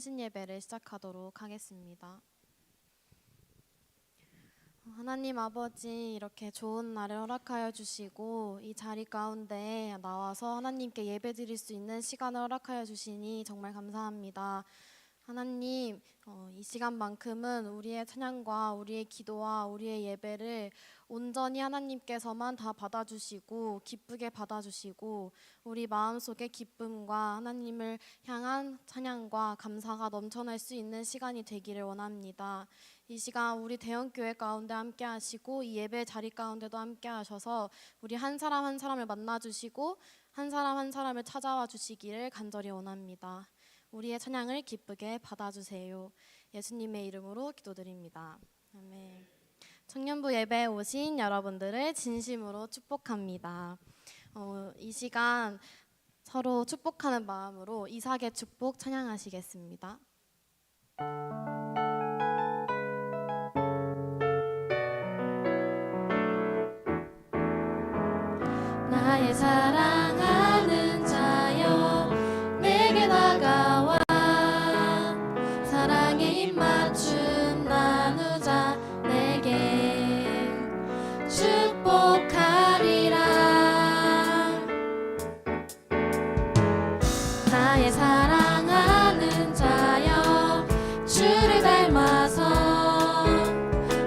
혼신 예배를 시작하도록 하겠습니다. 하나님 아버지, 이렇게 좋은 날을 허락하여 주시고 이 자리 가운데 나와서 하나님께 예배 드릴 수 있는 시간을 허락하여 주시니 정말 감사합니다. 하나님, 이 시간만큼은 우리의 찬양과 우리의 기도와 우리의 예배를 온전히 하나님께서만 다 받아주시고 기쁘게 받아주시고 우리 마음속에 기쁨과 하나님을 향한 찬양과 감사가 넘쳐날 수 있는 시간이 되기를 원합니다. 이 시간 우리 대형교회 가운데 함께 하시고 이 예배 자리 가운데도 함께 하셔서 우리 한 사람 한 사람을 만나주시고 한 사람 한 사람을 찾아와 주시기를 간절히 원합니다. 우리의 찬양을 기쁘게 받아주세요. 예수님의 이름으로 기도드립니다. 아멘. 청년부 예배에 오신 여러분들을 진심으로 축복합니다. 이 시간 서로 축복하는 마음으로 이삭의 축복 찬양하시겠습니다. 나의 사랑하는 자여 내게 다가와 사랑의 입맞춤 나누자 내게 축복하리라. 나의 사랑하는 자여 주를 닮아서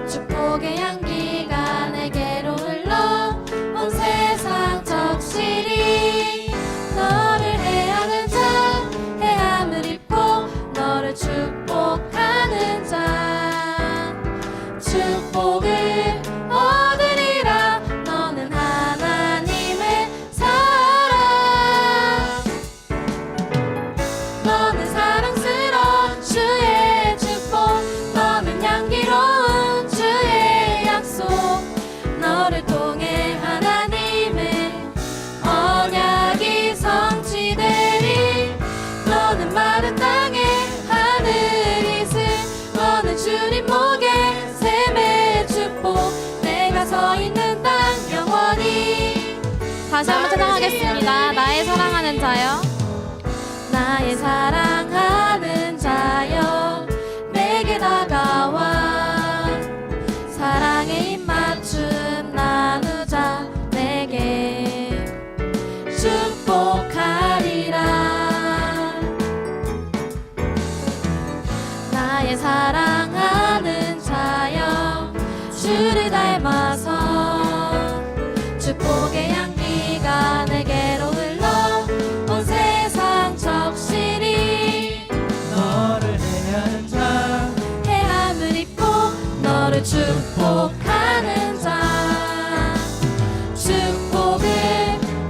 축복의 향기가 내게로 흘러 온 세상 적시리 너를 해하는 자 해함을 입고 너를 축복하는 자 축복을 얻으리라. 너는 하나님의 사랑 너는 사랑스러운 주의 축복 너는 향기로운 주의 약속 너를 통해 하나님의 언약이 성취되리. 너는 마른 땅에 하늘이슬 너는 주님 목에 샘의 축복 내가 서 있는 땅 영원히. 다시 한번 찬양하겠습니다. 나의 사랑하는 자여 나의 사랑하는 자여 내게 다가와 사랑의 입맞춤 나누자 내게 축복하리라. 나의 사랑하는 자여 주를 닮아서 축복의 향기가 내게로 흘러 온 세상 적시리 너를 해하는 자 해함을 입고 너를 축복하는 자 축복을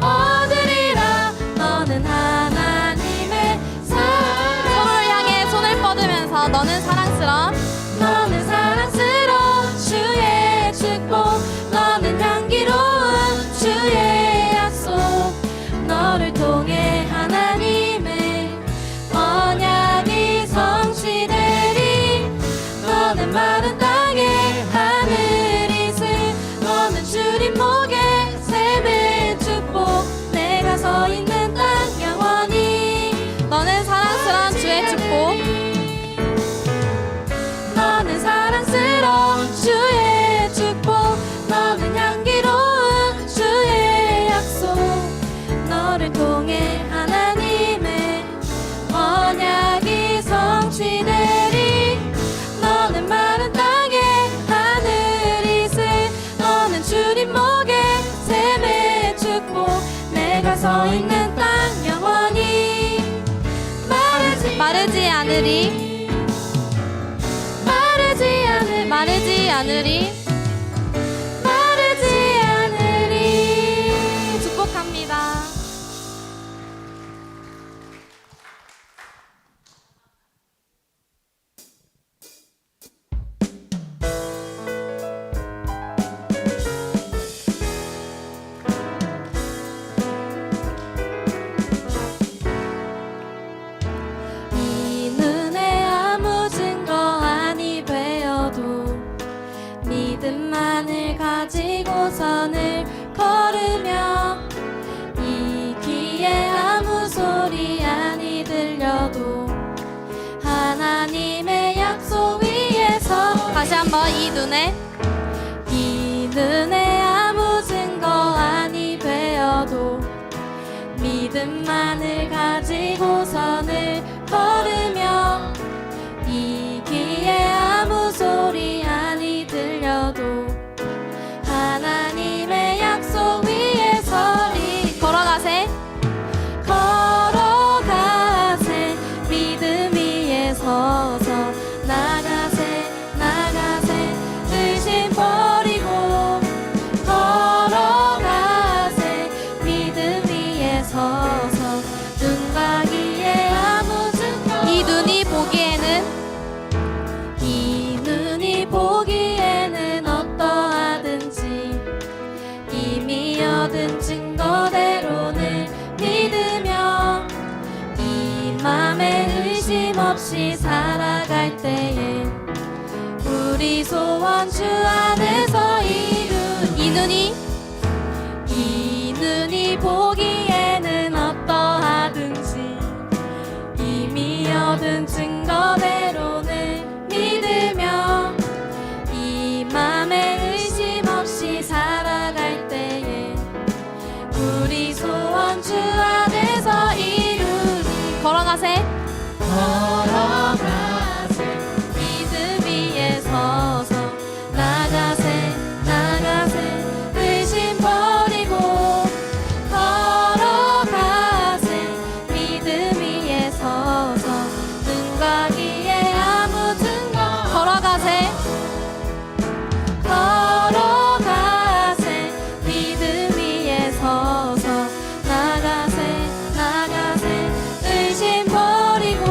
얻으리라. 너는 하나님의 사랑 서로를 향해 손을 뻗으면서 너는 사랑스러운 너는 사랑스러운 주의 축복 너는 향기로운 주의 약속 너를 통해 하나님의 언약이 성취되리. 너는 마른 땅에 하늘이슬 너는 주님 목에 샘의 축복 내가 서 있는 땅 영원히. 너는 사랑스러운 주의 축복 너는 사랑스러운 주의 축복 너는 향기로운 주의 약속 너를 통해 하나님의 언약이 성취되리. 너는 마른 땅에 하늘이슬 너는 주님 목에 샘의 축복 내가 서 있는 땅 영원히. 마르지 않으리 마르지 않으리 축복합니다. 이 눈에 아무 증거 아니 되어도 믿음만을 가지고 선을 걸으며 이 귀에 아무 소리 아니 들려도 이 눈에 아무 증거 아니 되어도 믿음만을 가지고 선을 걸으며 이 귀에 아무 소리 아니 들려도 하나님의 약속 위에 서리 걸어가세 믿음 위에 서서 나가세 의심 버리고 걸어가세 믿음 위에 서서 눈과 귀에 아무 증거 이 눈이 보기에는 어떠하든지 이미 얻은 증거대로는 믿으며 이 맘에 의심 없이 살아갈 때에 우리 소원 주 안에서 이 눈이 보기에는 어떠하든지 이미 얻은 증거대로는 믿으며 이 맘에 의심 없이 살아갈 때에 우리 소원 주 안에서 이루니 걸어가세 믿음 위에 서서 나가세 의심 버리고 걸어가세 믿음 위에 서서 눈과 귀에 아무 증거 걸어가세 믿음 위에 서서 나가세 의심 버리고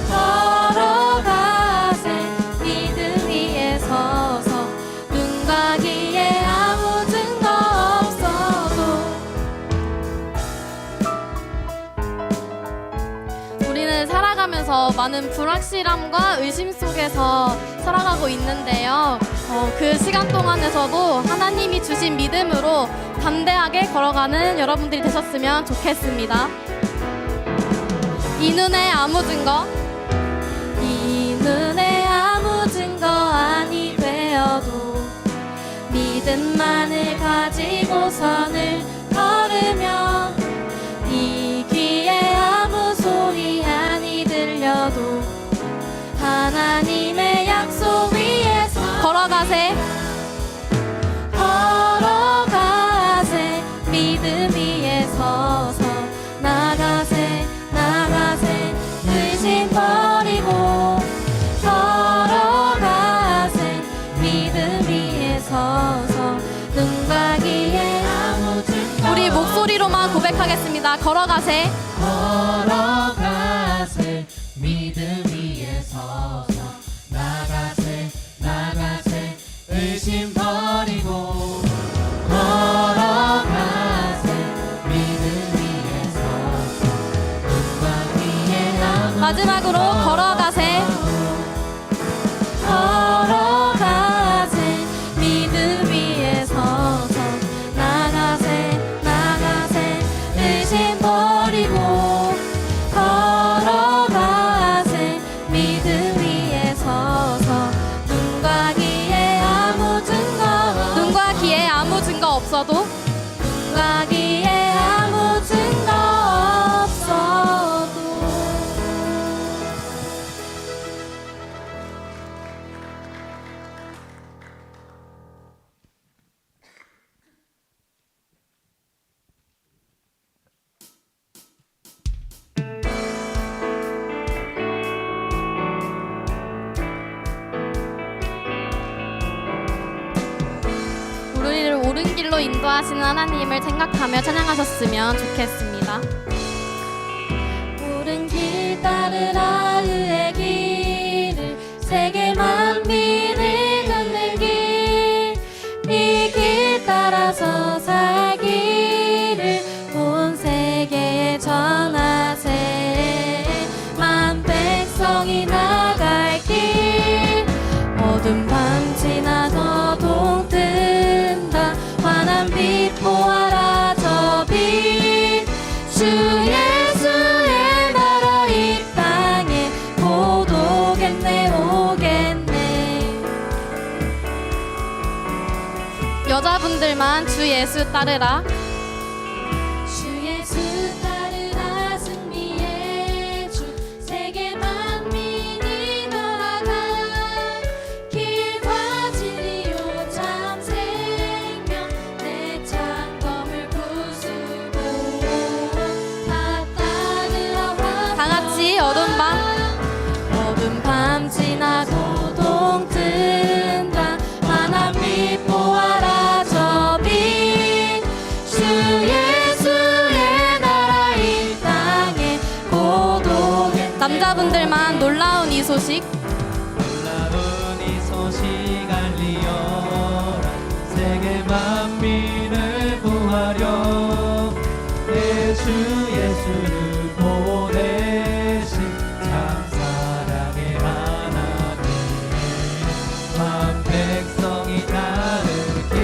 걸어가세 믿음 위에 서서 눈과 귀에 아무 증거 없어도 우리는 살아가면서 많은 불확실함과 의심 속에서 살아가고 있는데요. 그 시간 동안에서도 하나님이 주신 믿음으로 담대하게 걸어가는 여러분들이 되셨으면 좋겠습니다. 이 눈에 아무 증거 아니 되어도 믿음만을 가지고 선을 걸으며 이 귀에 아무 소리 아니 들려도 하나님의 약속 위에서 걸어가세 믿음 위에 서서 나가세 의심 버리고 걸어가세 믿음 위에 서서 눈과 귀에 아무 증거 우리 목소리로만 고백하겠습니다. 걸어가세 믿음 위에 서서 나가세 의심 버리고 걸어가세 믿음 위에 서서 눈과 귀에 아무 마지막으로 걸어가세 믿음 위에 서서 나가세 의심 버리고 걸어가세 믿음 위에 서서 눈과 귀에 아무 증거 없어도 눈과 귀에 아무 증거 없어도 우리를 옳은 길로 인도하시는 하나님을 생각하며 찬양하셨으면 좋겠습니다. 옳은 길 따르라 의의 길을 세계 만민을 걷는 길 이 길 따라서 살기를 온 세계에 전하세 만 백성이 나갈 길 어둠 밤 지나서 동뜬다 환한 빛 보아라 저 빛 주 예수의 나라 이 땅에 곧 오겠네 여자분들만 주 예수 따르라. 주 예수 따르라. 승리의 주 세계 만민이 나아가 길과 진리요 참 생명 내 창검을 부수고 다 따르라. 다 같이 어두운 밤 지나고 동뜬다. 하나님 보아라 저 빛 주 예수의 나라 이 땅에 고독의 남자분들만 놀라운 이 소식. 놀라운 이 소식 알리어라. 세계 만민을 구하려 내 주 예수를 보내신 참 사랑의 하나님 만 백성이 따르길.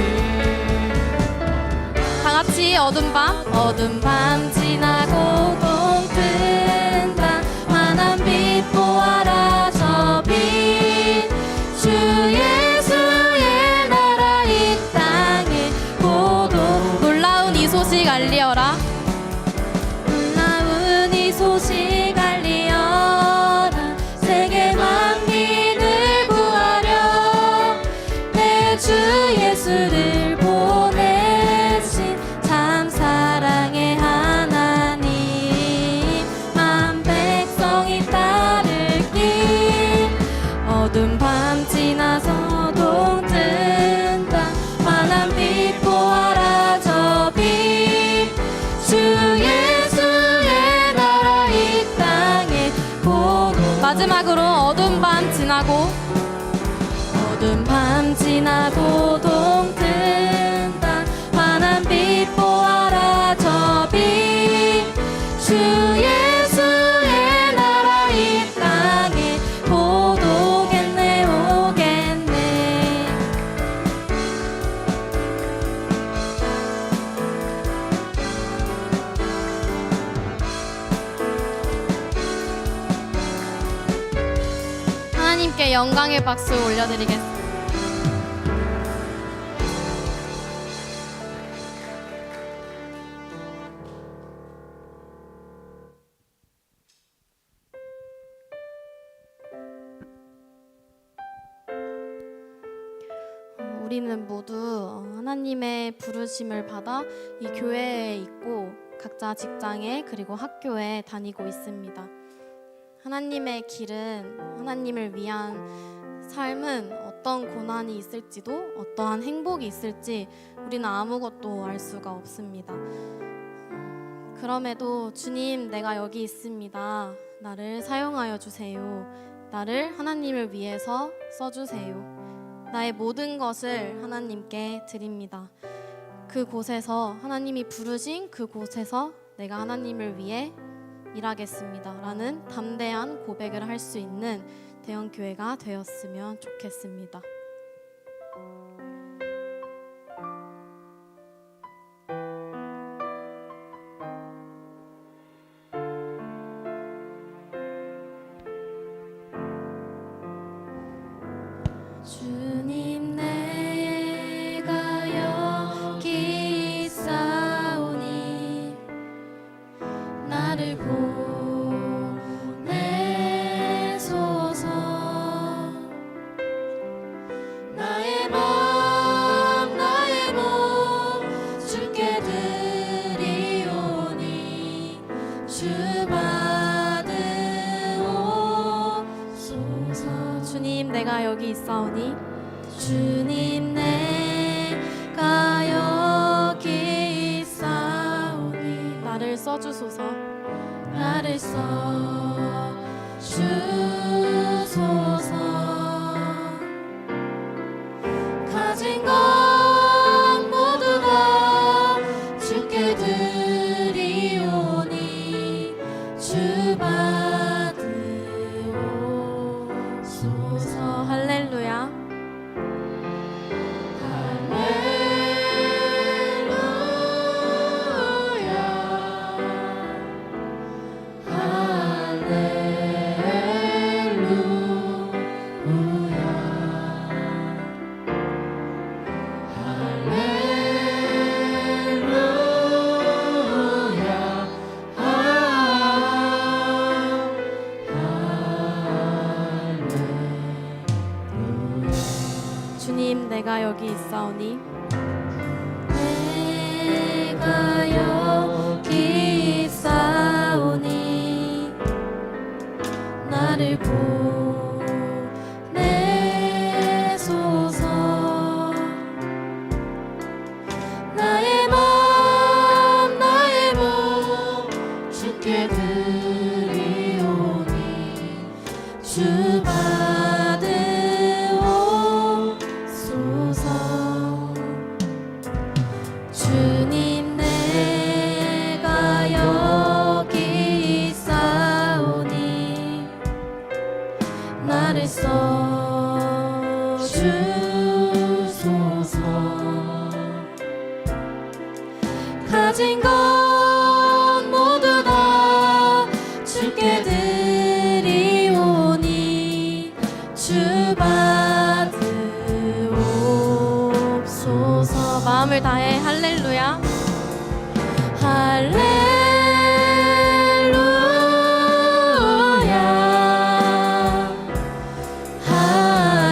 다 같이 어두운 밤 지나고 동뜬다. 환한 빛 보아라 저 빛 주 예수의 나라 이 땅에 고독 놀라운 이 소식 알리어라. 놀라운 이 소식 알리어라. 세계 만민을 구하려 내 주 예수를 보내신 참 사랑의 하나님 만 백성이 따를 길 어두운 밤 지나서 동뜬다. 환한 빛 보아라 저 빛 주 예수의 나라 이 땅에 고독 마지막으로 어두운 밤 지나고 동뜬다. 환한 빛 보아라 저 빛 주 예수의 나라 이 땅에 고독했네 오겠네. 하나님께 영광의 박수 올려드리겠습니다. 우리는 모두 하나님의 부르심을 받아 이 교회에 있고 각자 직장에 그리고 학교에 다니고 있습니다. 하나님의 길은 하나님을 위한 삶은 어떤 고난이 있을지도 어떠한 행복이 있을지 우리는 아무것도 알 수가 없습니다. 그럼에도 주님, 내가 여기 있습니다. 나를 사용하여 주세요. 나를 하나님을 위해서 써주세요. 나의 모든 것을 하나님께 드립니다. 그곳에서 하나님이 부르신 그곳에서 내가 하나님을 위해 일하겠습니다 라는 담대한 고백을 할 수 있는 대형교회가 되었으면 좋겠습니다. 주님 내가 여기 있사오니 나를 보내소서. 나의 몸 주께 드리오니 주 받으옵소서. 주님, 내가 여기 있사오니 주님 내가 여기 있사오니 나를 써주소서. 나를 써주소서. 가진 것 모두 다 주께 드리오니 주 받으옵소서. 할렐루야. 할렐루야. 주님 내가 여기 있사오니 내가 여기 있사오니 나를 보내소서. 나의 맘 나의 몸 주께 드리오니 주 받으옵소서. 주님 내가 여기 있사오니 나를 써주소서. 가진 것 모두 다 주께 드리오니 주 받으옵소서. 마음을 다해 할렐루야. 할렐루야 할렐루야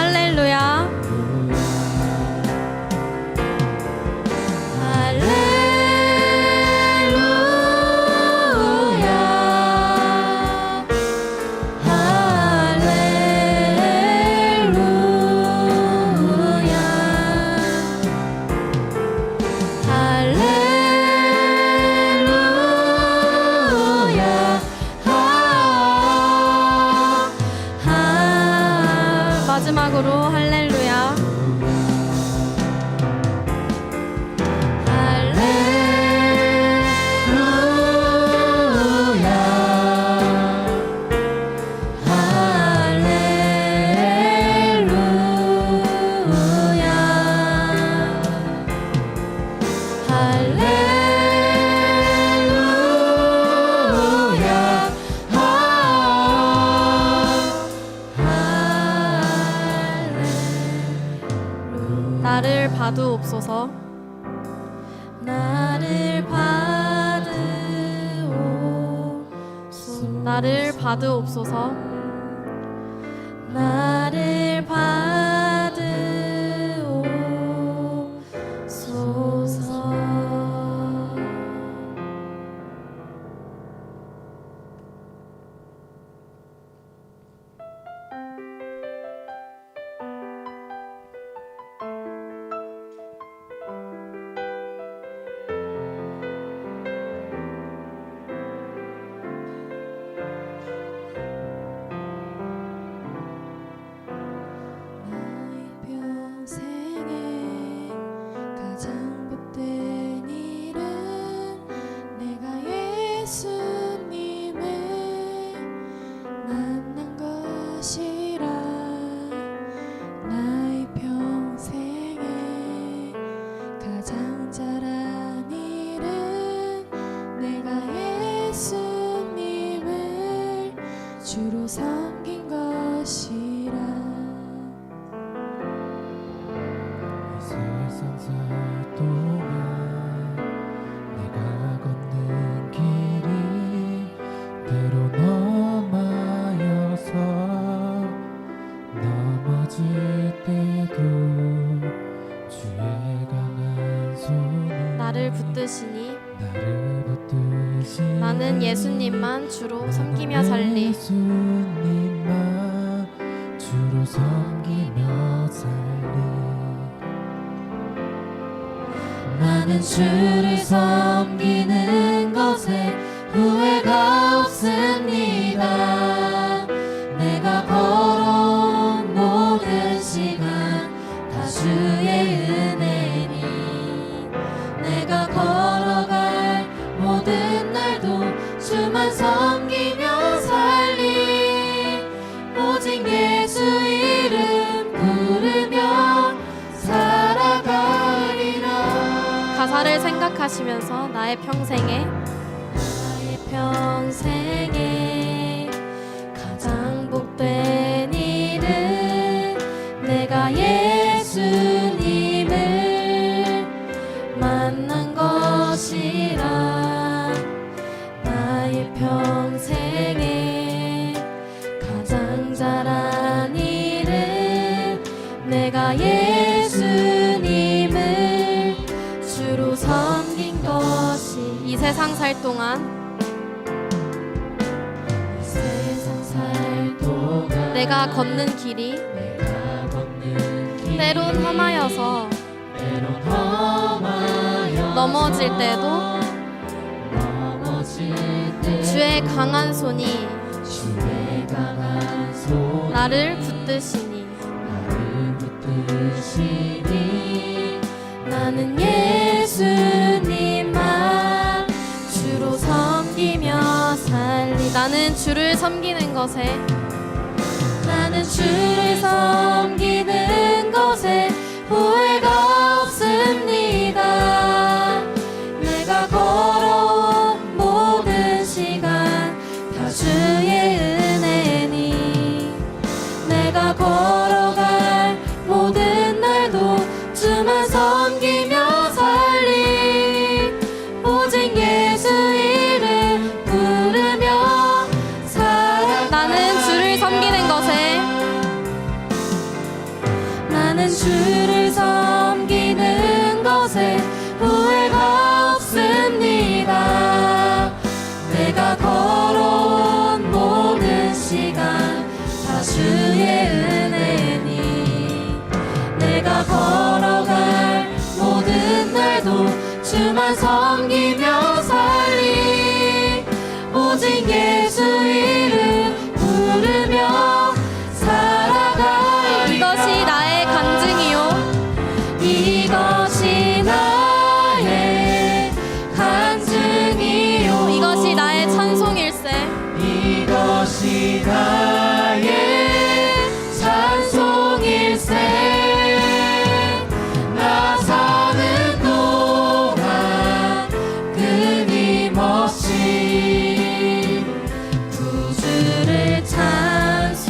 할렐루야. 마지막으로 할렐루야. 나를 받으옵소서. 나를 받으옵소서. 나를 받으옵소서. 나를 받으옵소서. 주로 섬긴 것이라. 이 세상 살 동안 내가 걷는 길이 때론 험하여서 넘어질 때도 주의 강한 손이 나를 붙드시니 나를 붙드시니 나는 예수님만 주로 섬기며 살리. 예수님만 주로 섬기며 살리. 나는 주를 섬기는 것에 후회가 없습니다. 내가 걸어온 모든 시간 다 주의 은혜니 내가 걸어갈 모든 날도 주만 섬기며 살리. 오직 예수 이름 부르며 살아가리라. 가사를 생각하시면서 나의 평생에 가장 복된 일은 세상 살 동안 세상 살 동안 내가 걷는 길이 내가 걷는 길 때론 험하여서 때론 험하여 넘어질 때도 넘어질 때 주의 강한 손이 주의 강한 손 나를 붙드시니 나를 붙드시니 나는 예수님만 주로 섬기며 살리 나는 주를 섬기는 것에 나는 주를 섬기는 것에 후회가 없습니다. 내가 걸어온 모든 시간 다 주의 은혜니 내가 걸어갈 모든 날도 주만 섬기며 살리 오직 예수 이름 부르며 살아 나는 주를 섬기는 것에 나는 주를 섬기는 것에 후회가 없습니다. 내가 걸어온 모든 시간 다 주의 은혜니 내가 걸어갈 모든 날도 주만 섬기며 살리 오직 예수 이름 부르며 살아가리 이것이 나의 간증이요 이것이 나의 간증이요 이것이 나의 찬송일세 이것이 나의 찬송일세 나 사는 동안 끊임없이 구주를 찬송하리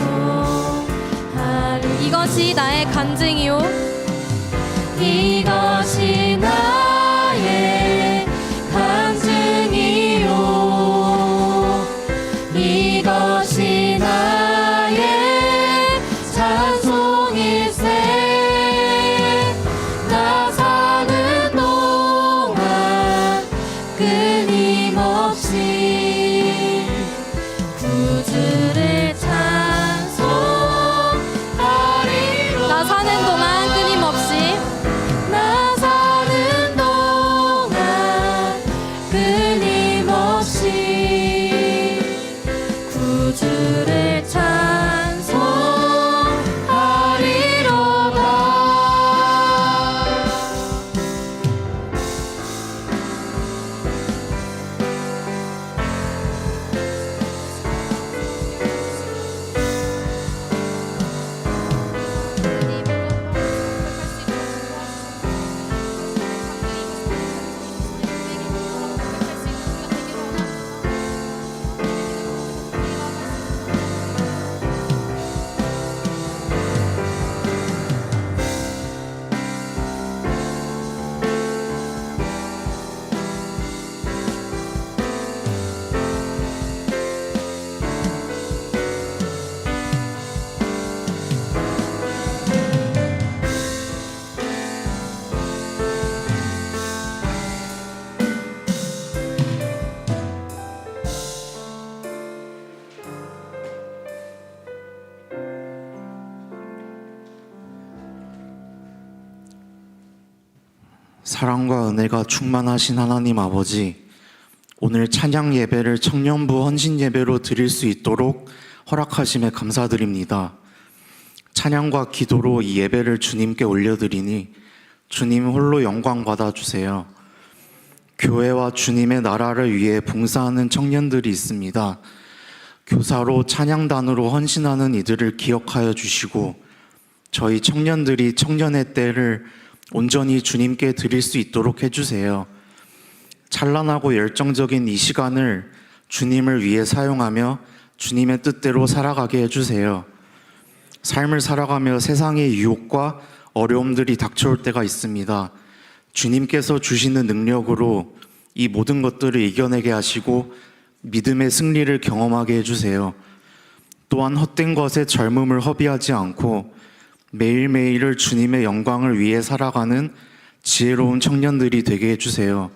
이것이 나의 간증이요 이것이 나의 간증이요 이것이 나의 찬송일세 나 사는 동안 끊임없이 구주를 찬송하리로 나 사는 동안 끊임없이 나 사는 동안 끊임없이 구주를 찬송하리로다 사랑과 은혜가 충만하신 하나님 아버지, 오늘 찬양 예배를 청년부 헌신 예배로 드릴 수 있도록 허락하심에 감사드립니다. 찬양과 기도로 이 예배를 주님께 올려드리니 주님 홀로 영광 받아주세요. 교회와 주님의 나라를 위해 봉사하는 청년들이 있습니다. 교사로 찬양단으로 헌신하는 이들을 기억하여 주시고 저희 청년들이 청년의 때를 온전히 주님께 드릴 수 있도록 해주세요. 찬란하고 열정적인 이 시간을 주님을 위해 사용하며 주님의 뜻대로 살아가게 해주세요. 삶을 살아가며 세상의 유혹과 어려움들이 닥쳐올 때가 있습니다. 주님께서 주시는 능력으로 이 모든 것들을 이겨내게 하시고 믿음의 승리를 경험하게 해주세요. 또한 헛된 것에 젊음을 허비하지 않고 매일매일을 주님의 영광을 위해 살아가는 지혜로운 청년들이 되게 해주세요.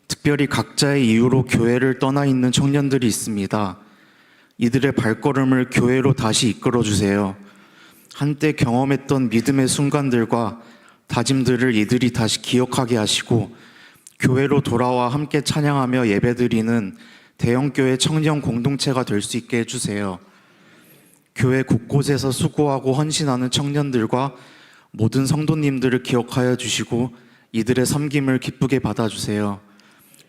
특별히 각자의 이유로 교회를 떠나 있는 청년들이 있습니다. 이들의 발걸음을 교회로 다시 이끌어 주세요. 한때 경험했던 믿음의 순간들과 다짐들을 이들이 다시 기억하게 하시고 교회로 돌아와 함께 찬양하며 예배드리는 대형교회 청년 공동체가 될 수 있게 해주세요. 교회 곳곳에서 수고하고 헌신하는 청년들과 모든 성도님들을 기억하여 주시고 이들의 섬김을 기쁘게 받아주세요.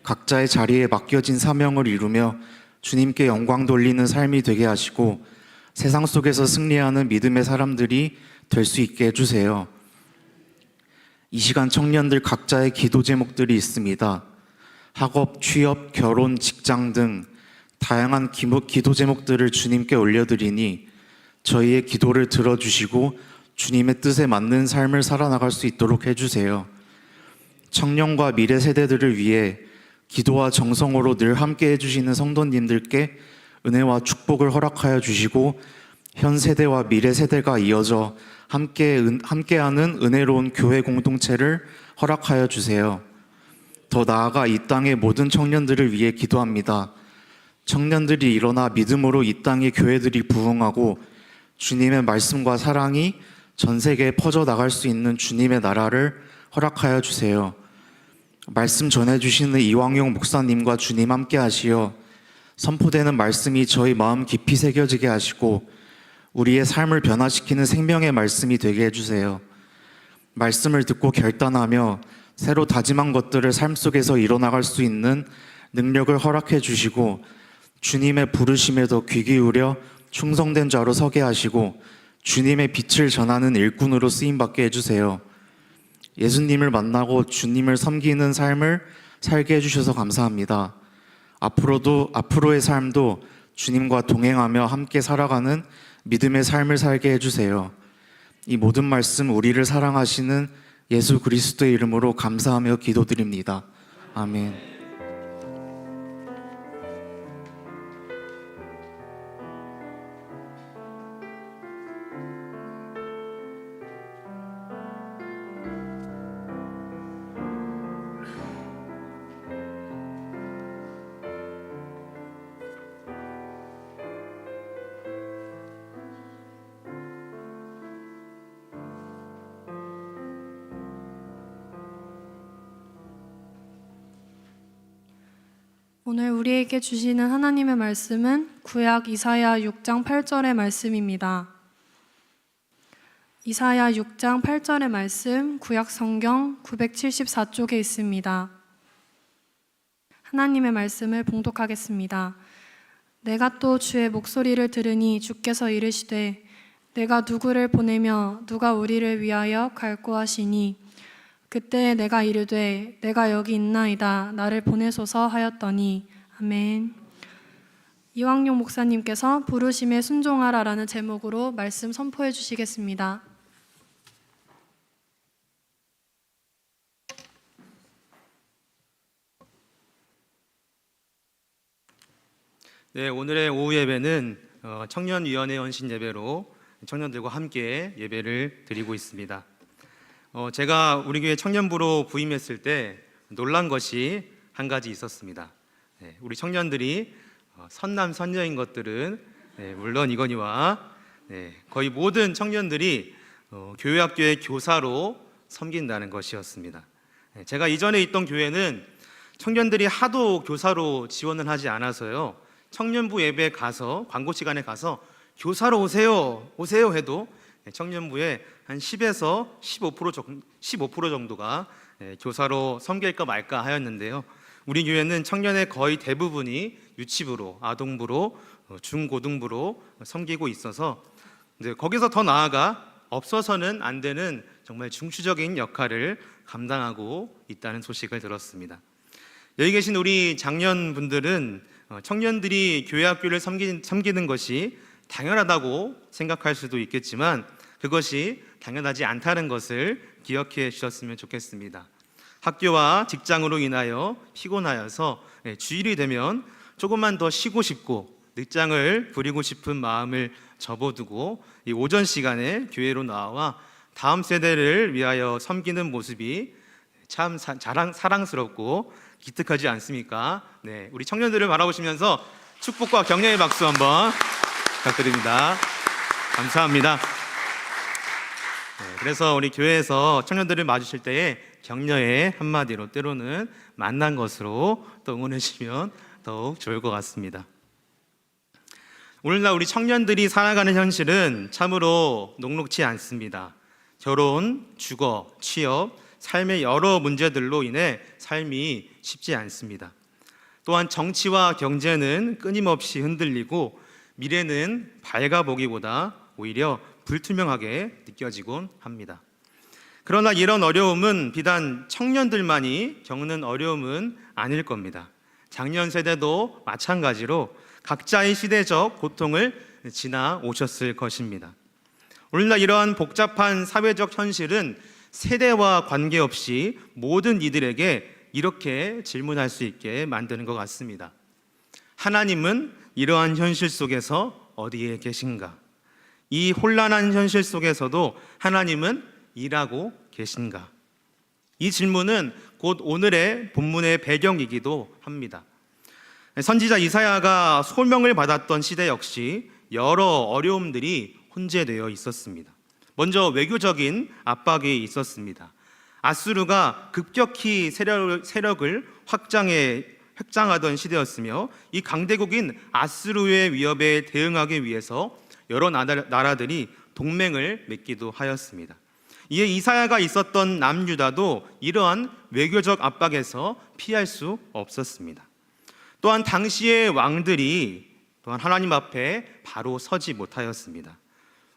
각자의 자리에 맡겨진 사명을 이루며 주님께 영광 돌리는 삶이 되게 하시고 세상 속에서 승리하는 믿음의 사람들이 될 수 있게 해주세요. 이 시간 청년들 각자의 기도 제목들이 있습니다. 학업, 취업, 결혼, 직장 등 다양한 기도 제목들을 주님께 올려드리니 저희의 기도를 들어주시고 주님의 뜻에 맞는 삶을 살아나갈 수 있도록 해주세요. 청년과 미래 세대들을 위해 기도와 정성으로 늘 함께 해주시는 성도님들께 은혜와 축복을 허락하여 주시고 현 세대와 미래 세대가 이어져 함께하는 은혜로운 교회 공동체를 허락하여 주세요. 더 나아가 이 땅의 모든 청년들을 위해 기도합니다. 청년들이 일어나 믿음으로 이 땅의 교회들이 부흥하고 주님의 말씀과 사랑이 전 세계에 퍼져나갈 수 있는 주님의 나라를 허락하여 주세요. 말씀 전해주시는 이왕용 목사님과 주님 함께 하시어 선포되는 말씀이 저희 마음 깊이 새겨지게 하시고 우리의 삶을 변화시키는 생명의 말씀이 되게 해주세요. 말씀을 듣고 결단하며 새로 다짐한 것들을 삶 속에서 이뤄나갈 수 있는 능력을 허락해 주시고 주님의 부르심에 더 귀 기울여 충성된 자로 서게 하시고 주님의 빛을 전하는 일꾼으로 쓰임받게 해주세요. 예수님을 만나고 주님을 섬기는 삶을 살게 해주셔서 감사합니다. 앞으로의 삶도 주님과 동행하며 함께 살아가는 믿음의 삶을 살게 해주세요. 이 모든 말씀 우리를 사랑하시는 예수 그리스도의 이름으로 감사하며 기도드립니다. 아멘. 오늘 우리에게 주시는 하나님의 말씀은 구약 이사야 6장 8절의 말씀입니다. 이사야 6장 8절의 말씀 구약 성경 974쪽에 있습니다. 하나님의 말씀을 봉독하겠습니다. 내가 또 주의 목소리를 들으니 주께서 이르시되 내가 누구를 보내며 누가 우리를 위하여 갈고 하시니 그때 내가 이르되 내가 여기 있나이다 나를 보내소서 하였더니 아멘. 이왕용 목사님께서 부르심에 순종하라라는 제목으로 말씀 선포해 주시겠습니다. 네, 오늘의 오후 예배는 청년위원회 헌신 예배로 청년들과 함께 예배를 드리고 있습니다. 제가 우리 교회 청년부로 부임했을 때 놀란 것이 한 가지 있었습니다. 우리 청년들이 선남선녀인 것들은 물론 이거니와 거의 모든 청년들이 교회 학교의 교사로 섬긴다는 것이었습니다. 제가 이전에 있던 교회는 청년들이 하도 교사로 지원을 하지 않아서요, 청년부 예배에 가서 광고 시간에 가서 교사로 오세요 해도 청년부에 한 10에서 15% 정도가 교사로 섬길까 말까 하였는데요, 우리 교회는 청년의 거의 대부분이 유치부로, 아동부로, 중고등부로 섬기고 있어서 거기서 더 나아가 없어서는 안 되는 정말 중추적인 역할을 감당하고 있다는 소식을 들었습니다. 여기 계신 우리 장년분들은 청년들이 교회 학교를 섬기는 것이 당연하다고 생각할 수도 있겠지만 그것이 당연하지 않다는 것을 기억해 주셨으면 좋겠습니다. 학교와 직장으로 인하여 피곤하여서 주일이 되면 조금만 더 쉬고 싶고 늦장을 부리고 싶은 마음을 접어두고 이 오전 시간에 교회로 나와 다음 세대를 위하여 섬기는 모습이 참 사랑스럽고 기특하지 않습니까? 네, 우리 청년들을 바라보시면서 축복과 격려의 박수 한번 부탁드립니다. 감사합니다. 네, 그래서 우리 교회에서 청년들을 맞으실 때에 격려의 한마디로 때로는 만난 것으로 또 응원해 주시면 더욱 좋을 것 같습니다. 오늘날 우리 청년들이 살아가는 현실은 참으로 녹록지 않습니다. 결혼, 주거, 취업, 삶의 여러 문제들로 인해 삶이 쉽지 않습니다. 또한 정치와 경제는 끊임없이 흔들리고 미래는 밝아 보기보다 오히려 불투명하게 느껴지곤 합니다. 그러나 이런 어려움은 비단 청년들만이 겪는 어려움은 아닐 겁니다. 작년 세대도 마찬가지로 각자의 시대적 고통을 지나오셨을 것입니다. 오늘날 이러한 복잡한 사회적 현실은 세대와 관계없이 모든 이들에게 이렇게 질문할 수 있게 만드는 것 같습니다. 하나님은 이러한 현실 속에서 어디에 계신가? 이 혼란한 현실 속에서도 하나님은 일하고 계신가? 이 질문은 곧 오늘의 본문의 배경이기도 합니다. 선지자 이사야가 소명을 받았던 시대 역시 여러 어려움들이 혼재되어 있었습니다. 먼저 외교적인 압박이 있었습니다. 아수르가 급격히 세력을 확장하던 시대였으며 이 강대국인 아수르의 위협에 대응하기 위해서 여러 나라들이 동맹을 맺기도 하였습니다. 이에 이사야가 있었던 남유다도 이러한 외교적 압박에서 피할 수 없었습니다. 또한 당시의 왕들이 또한 하나님 앞에 바로 서지 못하였습니다.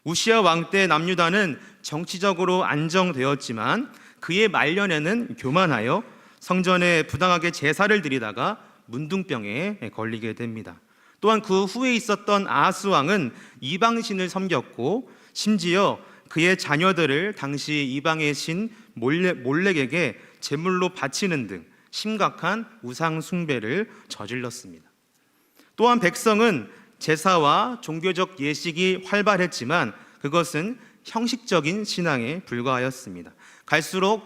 우시야 왕 때 남유다는 정치적으로 안정되었지만 그의 말년에는 교만하여 성전에 부당하게 제사를 드리다가 문둥병에 걸리게 됩니다. 또한 그 후에 있었던 아하스 왕은 이방신을 섬겼고 심지어 그의 자녀들을 당시 이방의 신 몰렉에게 제물로 바치는 등 심각한 우상 숭배를 저질렀습니다. 또한 백성은 제사와 종교적 예식이 활발했지만 그것은 형식적인 신앙에 불과하였습니다. 갈수록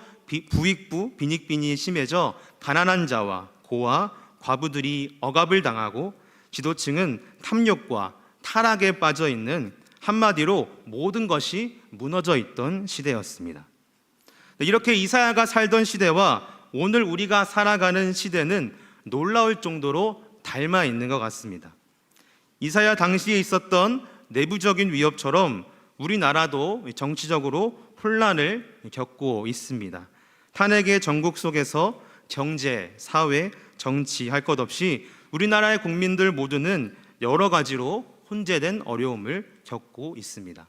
부익부, 빈익빈이 심해져 가난한 자와 고아, 과부들이 억압을 당하고 지도층은 탐욕과 타락에 빠져 있는 한마디로 모든 것이 무너져 있던 시대였습니다. 이렇게 이사야가 살던 시대와 오늘 우리가 살아가는 시대는 놀라울 정도로 닮아 있는 것 같습니다. 이사야 당시에 있었던 내부적인 위협처럼 우리나라도 정치적으로 혼란을 겪고 있습니다. 탄핵의 전국 속에서 경제, 사회, 정치 할 것 없이 우리나라의 국민들 모두는 여러 가지로 혼재된 어려움을 겪고 있습니다.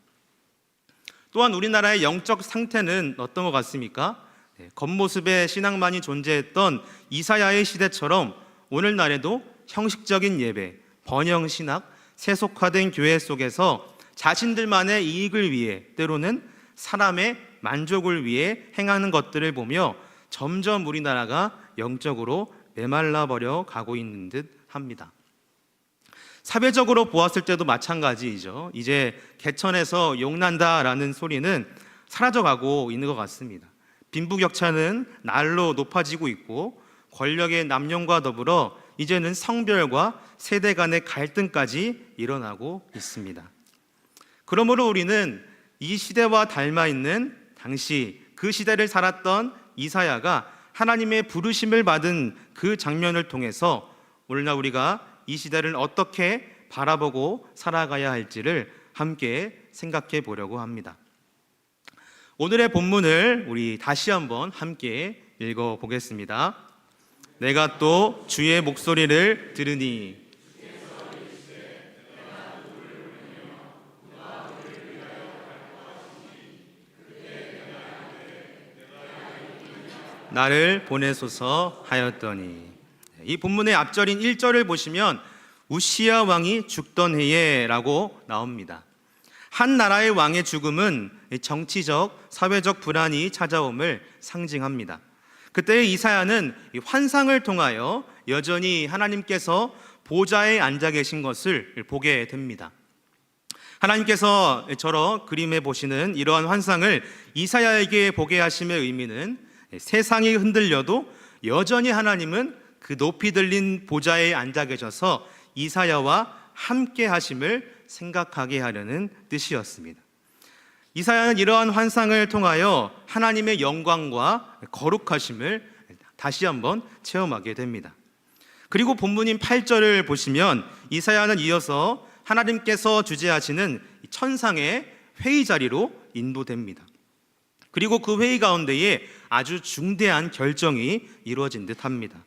또한 우리나라의 영적 상태는 어떤 것 같습니까? 겉모습의 신앙만이 존재했던 이사야의 시대처럼 오늘날에도 형식적인 예배, 번영신학, 세속화된 교회 속에서 자신들만의 이익을 위해 때로는 사람의 만족을 위해 행하는 것들을 보며 점점 우리나라가 영적으로 메말라 버려 가고 있는 듯 합니다. 사회적으로 보았을 때도 마찬가지이죠. 이제 개천에서 용난다라는 소리는 사라져가고 있는 것 같습니다. 빈부격차는 날로 높아지고 있고 권력의 남용과 더불어 이제는 성별과 세대 간의 갈등까지 일어나고 있습니다. 그러므로 우리는 이 시대와 닮아 있는 당시 그 시대를 살았던 이사야가 하나님의 부르심을 받은 그 장면을 통해서 오늘날 우리가 이 시대를 어떻게 바라보고 살아가야 할지를 함께 생각해 보려고 합니다. 오늘의 본문을 우리 다시 한번 함께 읽어 보겠습니다. 내가 또 주의 목소리를 들으니 나를 보내소서 하였더니, 이 본문의 앞절인 1절을 보시면 우시야 왕이 죽던 해에 라고 나옵니다. 한 나라의 왕의 죽음은 정치적, 사회적 불안이 찾아옴을 상징합니다. 그때 이사야는 환상을 통하여 여전히 하나님께서 보좌에 앉아 계신 것을 보게 됩니다. 하나님께서 저러 그림에 보시는 이러한 환상을 이사야에게 보게 하심의 의미는 세상이 흔들려도 여전히 하나님은 그 높이 들린 보좌에 앉아 계셔서 이사야와 함께 하심을 생각하게 하려는 뜻이었습니다. 이사야는 이러한 환상을 통하여 하나님의 영광과 거룩하심을 다시 한번 체험하게 됩니다. 그리고 본문인 8절을 보시면 이사야는 이어서 하나님께서 주재하시는 천상의 회의 자리로 인도됩니다. 그리고 그 회의 가운데에 아주 중대한 결정이 이루어진 듯합니다.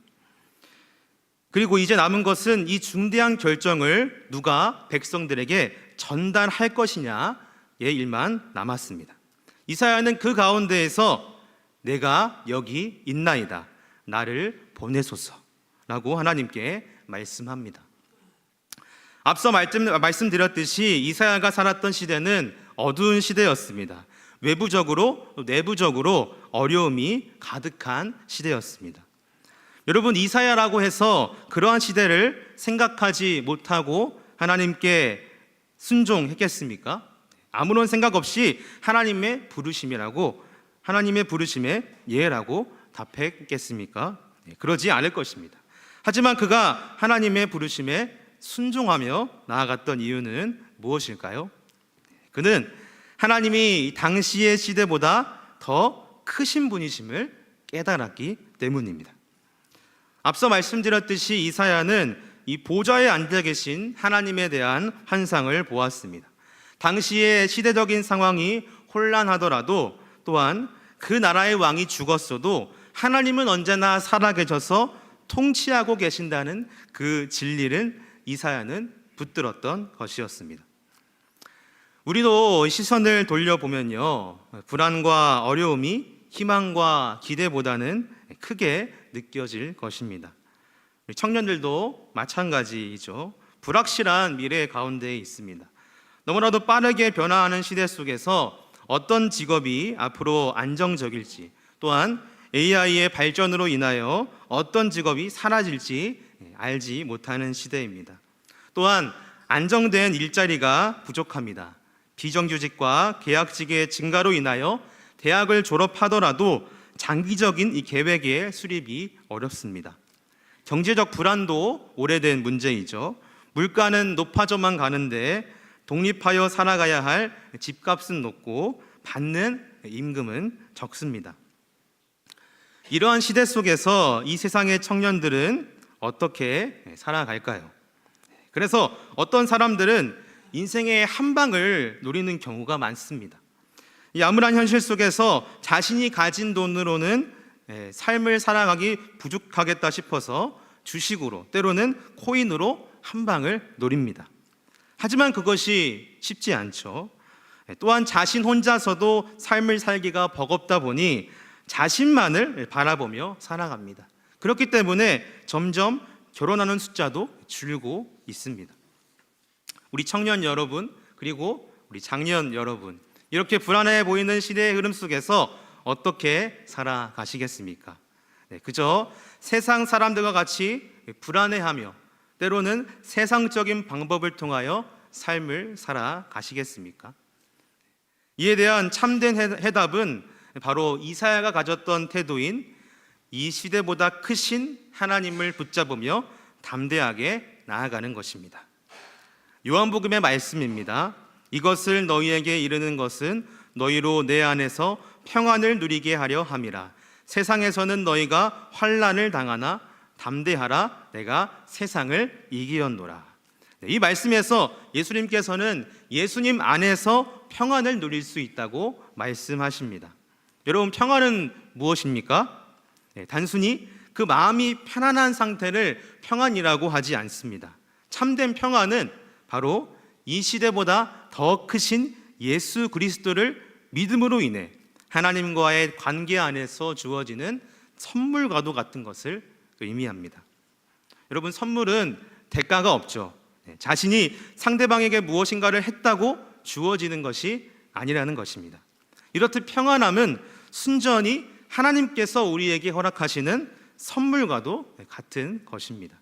그리고 이제 남은 것은 이 중대한 결정을 누가 백성들에게 전달할 것이냐의 일만 남았습니다. 이사야는 그 가운데에서 내가 여기 있나이다, 나를 보내소서라고 하나님께 말씀합니다. 앞서 말씀드렸듯이 이사야가 살았던 시대는 어두운 시대였습니다. 외부적으로 또 내부적으로 어려움이 가득한 시대였습니다. 여러분, 이사야라고 해서 그러한 시대를 생각하지 못하고 하나님께 순종했겠습니까? 아무런 생각 없이 하나님의 부르심이라고, 하나님의 부르심에 예라고 답했겠습니까? 그러지 않을 것입니다. 하지만 그가 하나님의 부르심에 순종하며 나아갔던 이유는 무엇일까요? 그는 하나님이 당시의 시대보다 더 크신 분이심을 깨달았기 때문입니다. 앞서 말씀드렸듯이 이사야는 이 보좌에 앉아 계신 하나님에 대한 환상을 보았습니다. 당시의 시대적인 상황이 혼란하더라도, 또한 그 나라의 왕이 죽었어도 하나님은 언제나 살아계셔서 통치하고 계신다는 그 진리를 이사야는 붙들었던 것이었습니다. 우리도 시선을 돌려보면요, 불안과 어려움이 희망과 기대보다는 크게 느껴질 것입니다. 청년들도 마찬가지이죠. 불확실한 미래 가운데 있습니다. 너무나도 빠르게 변화하는 시대 속에서 어떤 직업이 앞으로 안정적일지, 또한 AI의 발전으로 인하여 어떤 직업이 사라질지 알지 못하는 시대입니다. 또한 안정된 일자리가 부족합니다. 비정규직과 계약직의 증가로 인하여 대학을 졸업하더라도 장기적인 이 계획의 수립이 어렵습니다. 경제적 불안도 오래된 문제이죠. 물가는 높아져만 가는데 독립하여 살아가야 할 집값은 높고 받는 임금은 적습니다. 이러한 시대 속에서 이 세상의 청년들은 어떻게 살아갈까요? 그래서 어떤 사람들은 인생의 한 방을 노리는 경우가 많습니다. 이 암울한 현실 속에서 자신이 가진 돈으로는 삶을 살아가기 부족하겠다 싶어서 주식으로, 때로는 코인으로 한 방을 노립니다. 하지만 그것이 쉽지 않죠. 또한 자신 혼자서도 삶을 살기가 버겁다 보니 자신만을 바라보며 살아갑니다. 그렇기 때문에 점점 결혼하는 숫자도 줄고 있습니다. 우리 청년 여러분, 그리고 우리 장년 여러분, 이렇게 불안해 보이는 시대의 흐름 속에서 어떻게 살아가시겠습니까? 그저 세상 사람들과 같이 불안해하며 때로는 세상적인 방법을 통하여 삶을 살아가시겠습니까? 이에 대한 참된 해답은 바로 이사야가 가졌던 태도인 이 시대보다 크신 하나님을 붙잡으며 담대하게 나아가는 것입니다. 요한복음의 말씀입니다. 이것을 너희에게 이르는 것은 너희로 내 안에서 평안을 누리게 하려 함이라. 세상에서는 너희가 환난을 당하나 담대하라, 내가 세상을 이기었노라. 이 말씀에서 예수님께서는 예수님 안에서 평안을 누릴 수 있다고 말씀하십니다. 여러분, 평안은 무엇입니까? 단순히 그 마음이 편안한 상태를 평안이라고 하지 않습니다. 참된 평안은 바로 이 시대보다 더 크신 예수 그리스도를 믿음으로 인해 하나님과의 관계 안에서 주어지는 선물과도 같은 것을 의미합니다. 여러분, 선물은 대가가 없죠. 자신이 상대방에게 무엇인가를 했다고 주어지는 것이 아니라는 것입니다. 이렇듯 평안함은 순전히 하나님께서 우리에게 허락하시는 선물과도 같은 것입니다.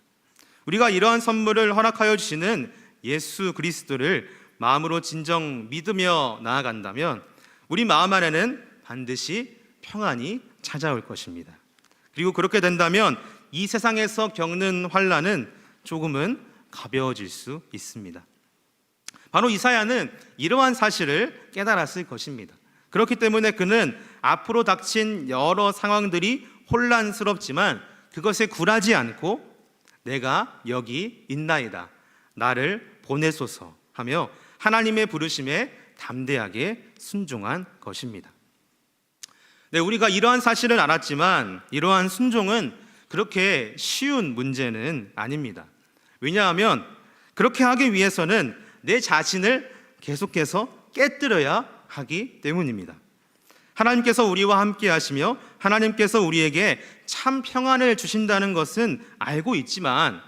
우리가 이러한 선물을 허락하여 주시는 예수 그리스도를 마음으로 진정 믿으며 나아간다면 우리 마음 안에는 반드시 평안이 찾아올 것입니다. 그리고 그렇게 된다면 이 세상에서 겪는 환난은 조금은 가벼워질 수 있습니다. 바로 이사야는 이러한 사실을 깨달았을 것입니다. 그렇기 때문에 그는 앞으로 닥친 여러 상황들이 혼란스럽지만 그것에 굴하지 않고 내가 여기 있나이다, 나를 보내소서 하며 하나님의 부르심에 담대하게 순종한 것입니다. 네, 우리가 이러한 사실을 알았지만 이러한 순종은 그렇게 쉬운 문제는 아닙니다. 왜냐하면 그렇게 하기 위해서는 내 자신을 계속해서 깨뜨려야 하기 때문입니다. 하나님께서 우리와 함께 하시며 하나님께서 우리에게 참 평안을 주신다는 것은 알고 있지만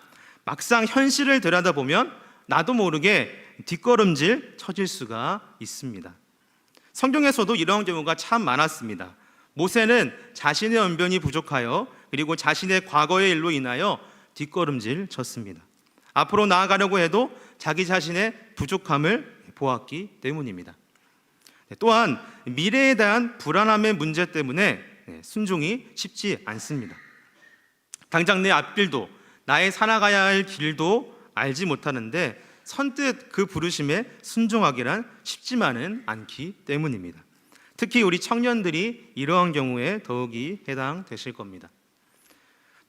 막상 현실을 들여다보면 나도 모르게 뒷걸음질 쳐질 수가 있습니다. 성경에서도 이런 경우가 참 많았습니다. 모세는 자신의 언변이 부족하여 그리고 자신의 과거의 일로 인하여 뒷걸음질 쳤습니다. 앞으로 나아가려고 해도 자기 자신의 부족함을 보았기 때문입니다. 또한 미래에 대한 불안함의 문제 때문에 순종이 쉽지 않습니다. 당장 내 앞길도 나의 살아가야 할 길도 알지 못하는데 선뜻 그 부르심에 순종하기란 쉽지만은 않기 때문입니다. 특히 우리 청년들이 이러한 경우에 더욱이 해당되실 겁니다.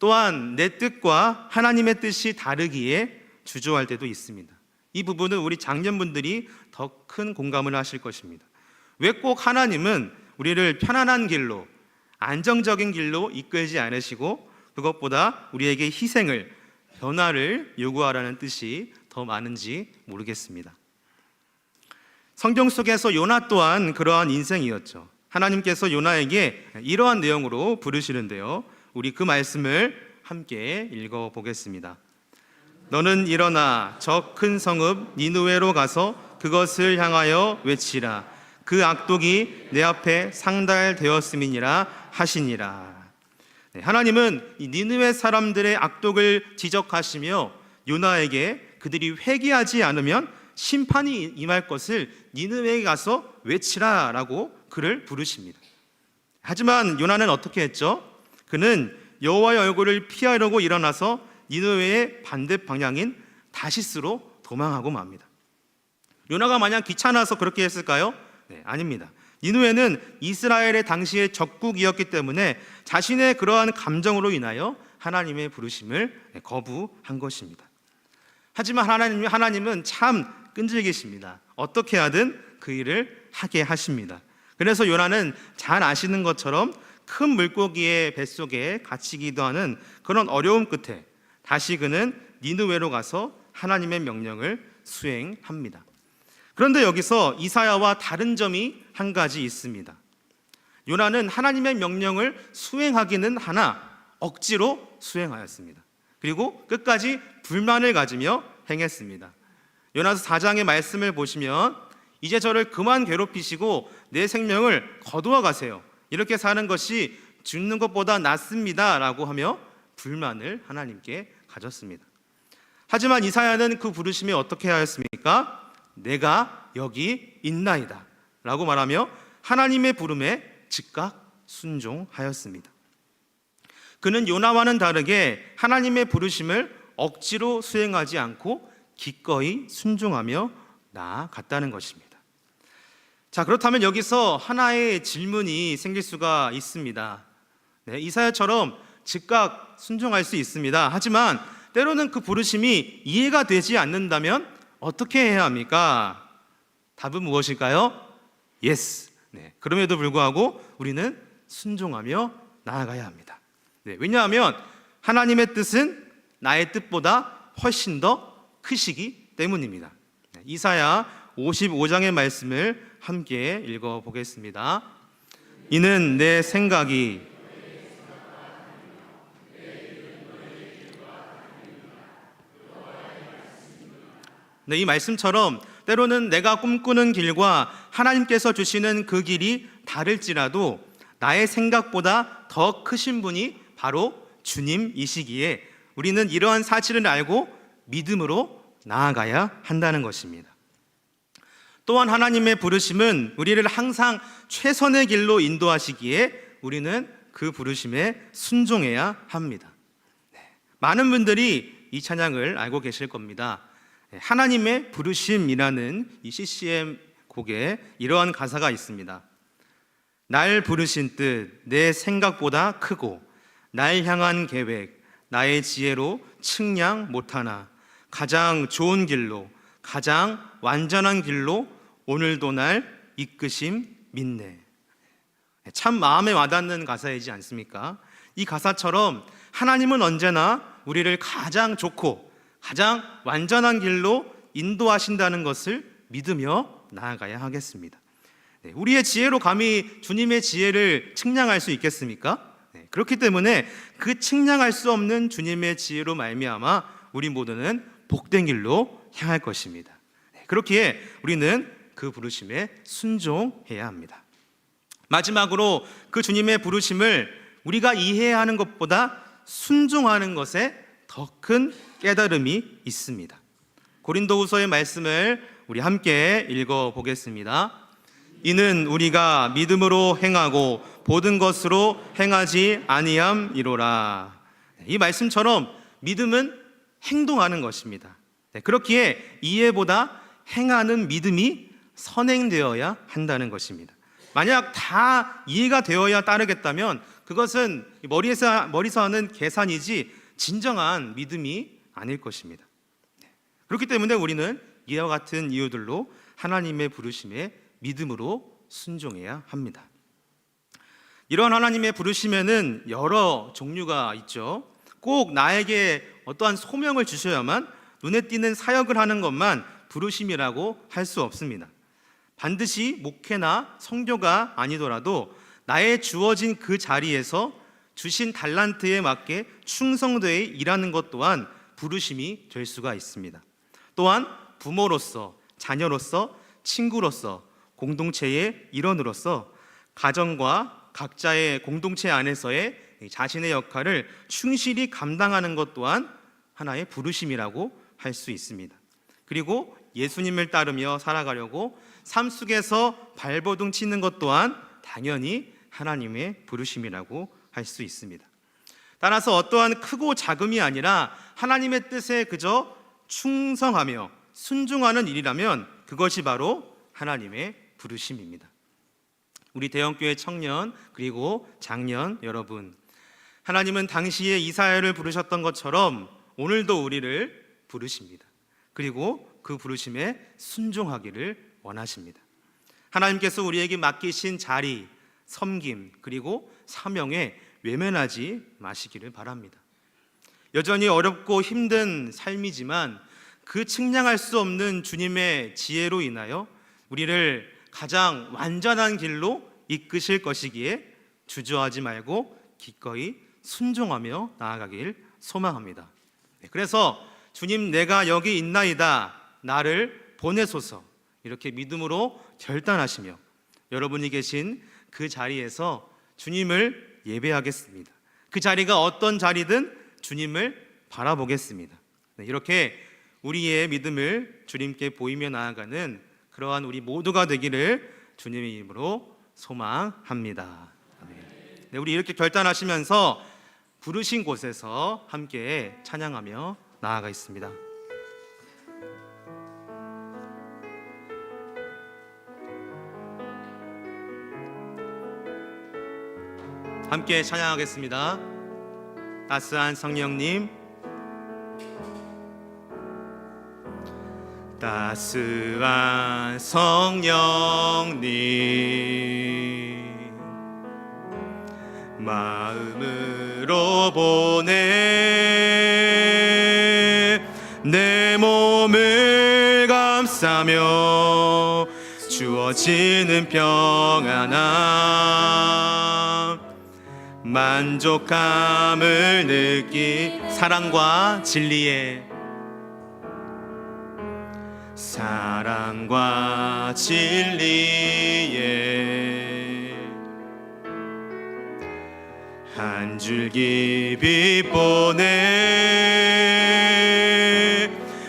또한 내 뜻과 하나님의 뜻이 다르기에 주저할 때도 있습니다. 이 부분은 우리 장년분들이 더 큰 공감을 하실 것입니다. 왜 꼭 하나님은 우리를 편안한 길로, 안정적인 길로 이끌지 않으시고 그것보다 우리에게 희생을, 변화를 요구하라는 뜻이 더 많은지 모르겠습니다. 성경 속에서 요나 또한 그러한 인생이었죠. 하나님께서 요나에게 이러한 내용으로 부르시는데요, 우리 그 말씀을 함께 읽어보겠습니다. 너는 일어나 저 큰 성읍 니느웨로 가서 그것을 향하여 외치라. 그 악독이 내 앞에 상달되었음이니라 하시니라. 하나님은 이 니느웨 사람들의 악독을 지적하시며 요나에게 그들이 회개하지 않으면 심판이 임할 것을 니느웨에 가서 외치라라고 그를 부르십니다. 하지만 요나는 어떻게 했죠? 그는 여호와의 얼굴을 피하려고 일어나서 니느웨의 반대 방향인 다시스로 도망하고 맙니다. 요나가 마냥 귀찮아서 그렇게 했을까요? 네, 아닙니다. 니느웨는 이스라엘의 당시의 적국이었기 때문에 자신의 그러한 감정으로 인하여 하나님의 부르심을 거부한 것입니다. 하지만 하나님은 참 끈질기십니다. 어떻게 하든 그 일을 하게 하십니다. 그래서 요나는 잘 아시는 것처럼 큰 물고기의 뱃속에 갇히기도 하는 그런 어려움 끝에 다시 그는 니느웨로 가서 하나님의 명령을 수행합니다. 그런데 여기서 이사야와 다른 점이 한 가지 있습니다. 요나는 하나님의 명령을 수행하기는 하나 억지로 수행하였습니다. 그리고 끝까지 불만을 가지며 행했습니다. 요나서 4장의 말씀을 보시면 이제 저를 그만 괴롭히시고 내 생명을 거두어 가세요. 이렇게 사는 것이 죽는 것보다 낫습니다 라고 하며 불만을 하나님께 가졌습니다. 하지만 이사야는 그 부르심에 어떻게 하였습니까? 내가 여기 있나이다 라고 말하며 하나님의 부름에 즉각 순종하였습니다. 그는 요나와는 다르게 하나님의 부르심을 억지로 수행하지 않고 기꺼이 순종하며 나아갔다는 것입니다. 자, 그렇다면 여기서 하나의 질문이 생길 수가 있습니다. 네, 이사야처럼 즉각 순종할 수 있습니다. 하지만 때로는 그 부르심이 이해가 되지 않는다면 어떻게 해야 합니까? 답은 무엇일까요? Yes. 네, 그럼에도 불구하고 우리는 순종하며 나아가야 합니다. 네, 왜냐하면 하나님의 뜻은 나의 뜻보다 훨씬 더 크시기 때문입니다. 네, 이사야 55장의 말씀을 함께 읽어보겠습니다. 이는 내 생각이 네, 이 말씀처럼 때로는 내가 꿈꾸는 길과 하나님께서 주시는 그 길이 다를지라도 나의 생각보다 더 크신 분이 바로 주님이시기에 우리는 이러한 사실을 알고 믿음으로 나아가야 한다는 것입니다. 또한 하나님의 부르심은 우리를 항상 최선의 길로 인도하시기에 우리는 그 부르심에 순종해야 합니다. 많은 분들이 이 찬양을 알고 계실 겁니다. 하나님의 부르심이라는 이 CCM 곡에 이러한 가사가 있습니다. 날 부르신 뜻 내 생각보다 크고 날 향한 계획 나의 지혜로 측량 못하나 가장 좋은 길로 가장 완전한 길로 오늘도 날 이끄심 믿네. 참 마음에 와닿는 가사이지 않습니까? 이 가사처럼 하나님은 언제나 우리를 가장 좋고 가장 완전한 길로 인도하신다는 것을 믿으며 나아가야 하겠습니다. 우리의 지혜로 감히 주님의 지혜를 측량할 수 있겠습니까? 그렇기 때문에 그 측량할 수 없는 주님의 지혜로 말미암아 우리 모두는 복된 길로 향할 것입니다. 그렇기에 우리는 그 부르심에 순종해야 합니다. 마지막으로 그 주님의 부르심을 우리가 이해하는 것보다 순종하는 것에 더 큰 깨달음이 있습니다. 고린도후서의 말씀을 우리 함께 읽어보겠습니다. 이는 우리가 믿음으로 행하고 모든 것으로 행하지 아니함이로라. 이 말씀처럼 믿음은 행동하는 것입니다. 그렇기에 이해보다 행하는 믿음이 선행되어야 한다는 것입니다. 만약 다 이해가 되어야 따르겠다면 그것은 머리서 하는 계산이지 진정한 믿음이 아닐 것입니다. 그렇기 때문에 우리는 이와 같은 이유들로 하나님의 부르심에 믿음으로 순종해야 합니다. 이런 하나님의 부르심에는 여러 종류가 있죠. 꼭 나에게 어떠한 소명을 주셔야만 눈에 띄는 사역을 하는 것만 부르심이라고 할 수 없습니다. 반드시 목회나 선교가 아니더라도 나의 주어진 그 자리에서 주신 달란트에 맞게 충성되어 일하는 것 또한 부르심이 될 수가 있습니다. 또한 부모로서, 자녀로서, 친구로서, 공동체의 일원으로서 가정과 각자의 공동체 안에서의 자신의 역할을 충실히 감당하는 것 또한 하나의 부르심이라고 할 수 있습니다. 그리고 예수님을 따르며 살아가려고 삶 속에서 발버둥 치는 것 또한 당연히 하나님의 부르심이라고 할 수 있습니다. 따라서 어떠한 크고 작음이 아니라 하나님의 뜻에 그저 충성하며 순종하는 일이라면 그것이 바로 하나님의 부르심입니다. 우리 대형교회 청년 그리고 장년 여러분, 하나님은 당시에 이사야를 부르셨던 것처럼 오늘도 우리를 부르십니다. 그리고 그 부르심에 순종하기를 원하십니다. 하나님께서 우리에게 맡기신 자리, 섬김 그리고 사명에 외면하지 마시기를 바랍니다. 여전히 어렵고 힘든 삶이지만 그 측량할 수 없는 주님의 지혜로 인하여 우리를 가장 완전한 길로 이끄실 것이기에 주저하지 말고 기꺼이 순종하며 나아가길 소망합니다. 그래서 주님 내가 여기 있나이다 나를 보내소서 이렇게 믿음으로 결단하시며 여러분이 계신 그 자리에서 주님을 예배하겠습니다. 그 자리가 어떤 자리든 주님을 바라보겠습니다. 이렇게 우리의 믿음을 주님께 보이며 나아가는 그러한 우리 모두가 되기를 주님의 이름으로 소망합니다. 네, 우리 이렇게 결단하시면서 부르신 곳에서 함께 찬양하며 나아가겠습니다. 함께 찬양하겠습니다. 따스한 성령님, 따스한 성령님, 마음으로 보내 내 몸을 감싸며 주어지는 평안함 만족감을 느끼 사랑과 진리에 한 줄기 빛 보내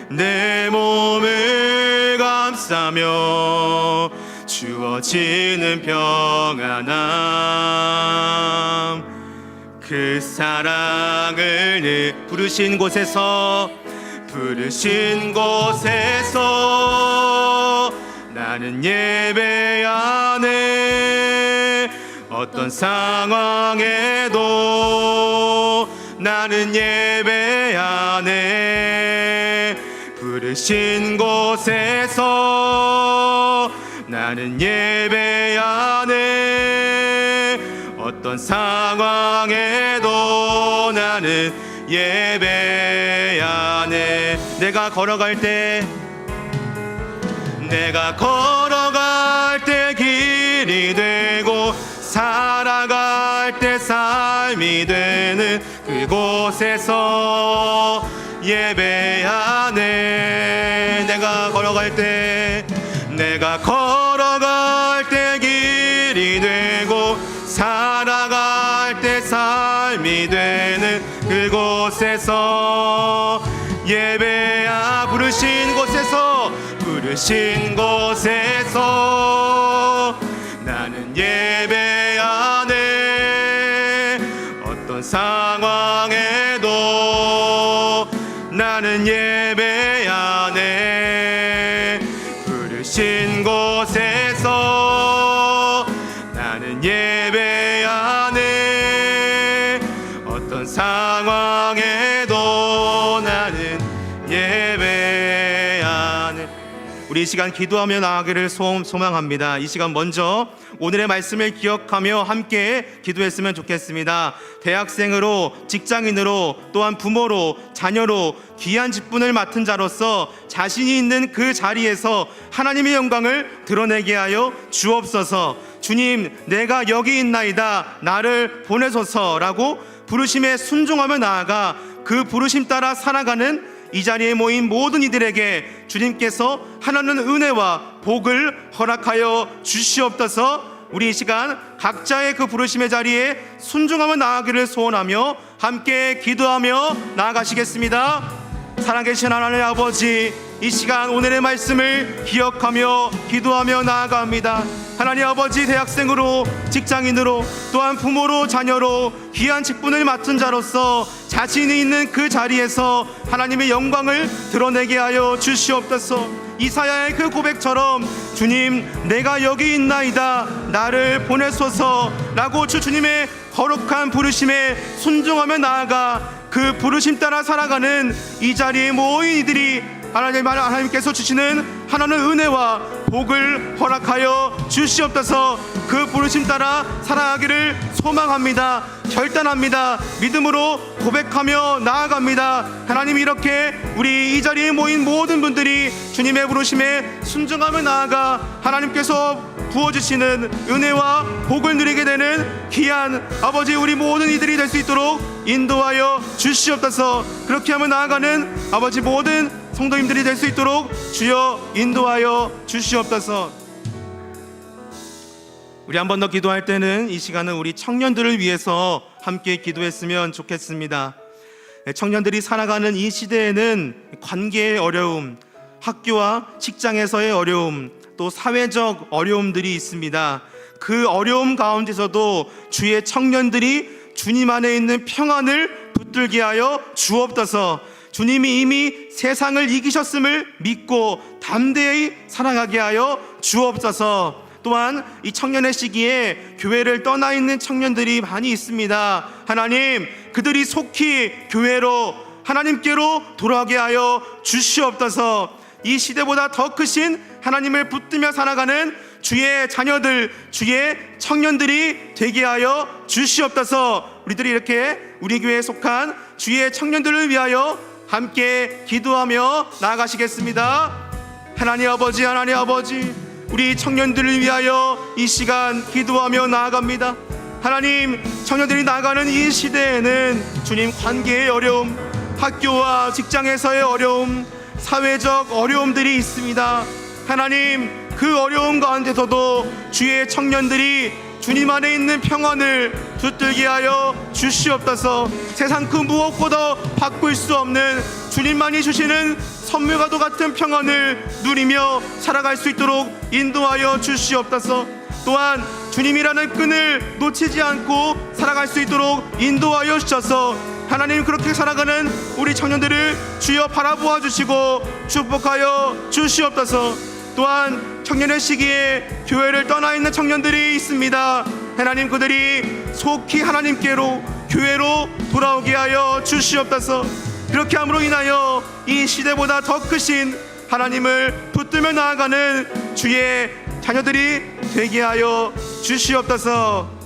내 몸을 감싸며 주어지는 평안함 그 사랑을 늘 부르신 곳에서 나는 예배하네. 어떤 상황에도 나는 예배하네. 부르신 곳에서 나는 예배하네. 어떤 상황에도 나는 예배하네. 내가 걸어갈 때 길이 되고 살아갈 때 삶이 되는 그곳에서 예배하네. 내가 걸어갈 때 길이 되고 살아갈 때 삶이 되는 그곳에서 부르신 곳에서 나는 예배하네. 어떤 상황에도 나는 예배하네. 부르신 곳에서 나는 예배하네. 어떤 상황에도 나는 예배하네. 우리 이 시간 기도하며 나아가기를 소망합니다. 이 시간 먼저 오늘의 말씀을 기억하며 함께 기도했으면 좋겠습니다. 대학생으로, 직장인으로, 또한 부모로, 자녀로 귀한 직분을 맡은 자로서 자신이 있는 그 자리에서 하나님의 영광을 드러내게 하여 주옵소서. 주님, 내가 여기 있나이다, 나를 보내소서라고 부르심에 순종하며 나아가 그 부르심 따라 살아가는 이 자리에 모인 모든 이들에게 주님께서 하나는 은혜와 복을 허락하여 주시옵소서. 우리 이 시간 각자의 그 부르심의 자리에 순종하며 나아가기를 소원하며 함께 기도하며 나아가시겠습니다. 살아계신 하나님 아버지, 이 시간 오늘의 말씀을 기억하며 기도하며 나아갑니다. 하나님 아버지, 대학생으로, 직장인으로, 또한 부모로, 자녀로 귀한 직분을 맡은 자로서 자신이 있는 그 자리에서 하나님의 영광을 드러내게 하여 주시옵소서. 이사야의 그 고백처럼 주님, 내가 여기 있나이다, 나를 보내소서라고 주님의 거룩한 부르심에 순종하며 나아가 그 부르심 따라 살아가는 이 자리에 모인 이들이 하나님께서 주시는 하나는 은혜와 복을 허락하여 주시옵소서. 그 부르심 따라 살아가기를 소망합니다. 결단합니다. 믿음으로 고백하며 나아갑니다. 하나님, 이렇게 우리 이 자리에 모인 모든 분들이 주님의 부르심에 순종하며 나아가 하나님께서 부어주시는 은혜와 복을 누리게 되는 귀한 아버지, 우리 모든 이들이 될 수 있도록 인도하여 주시옵소서. 그렇게 하며 나아가는 아버지 모든 성도님들이 될 수 있도록 주여 인도하여 주시옵소서. 우리 한 번 더 기도할 때는 이 시간은 우리 청년들을 위해서 함께 기도했으면 좋겠습니다. 청년들이 살아가는 이 시대에는 관계의 어려움, 학교와 직장에서의 어려움, 또 사회적 어려움들이 있습니다. 그 어려움 가운데서도 주의 청년들이 주님 안에 있는 평안을 붙들게 하여 주옵소서. 주님이 이미 세상을 이기셨음을 믿고 담대히 살아가게 하여 주옵소서. 또한 이 청년의 시기에 교회를 떠나 있는 청년들이 많이 있습니다. 하나님, 그들이 속히 교회로, 하나님께로 돌아가게 하여 주시옵소서. 이 시대보다 더 크신 하나님을 붙들며 살아가는 주의 자녀들, 주의 청년들이 되게 하여 주시옵소서. 우리들이 이렇게 우리 교회에 속한 주의 청년들을 위하여 함께 기도하며 나아가시겠습니다. 하나님 아버지, 우리 청년들을 위하여 이 시간 기도하며 나아갑니다. 하나님, 청년들이 나아가는 이 시대에는 주님, 관계의 어려움, 학교와 직장에서의 어려움, 사회적 어려움들이 있습니다. 하나님, 그 어려움 가운데서도 주의 청년들이 주님 안에 있는 평안을 붙들게 하여 주시옵소서. 세상 그 무엇보다 바꿀 수 없는 주님만이 주시는 선물과도 같은 평안을 누리며 살아갈 수 있도록 인도하여 주시옵소서. 또한 주님이라는 끈을 놓치지 않고 살아갈 수 있도록 인도하여 주셔서 하나님 그렇게 살아가는 우리 청년들을 주여 바라보아 주시고 축복하여 주시옵소서. 또한 청년의 시기에 교회를 떠나 있는 청년들이 있습니다. 하나님 그들이 속히 하나님께로 교회로 돌아오게 하여 주시옵소서. 그렇게 함으로 인하여 이 시대보다 더 크신 하나님을 붙들며 나아가는 주의 자녀들이 되게 하여 주시옵소서.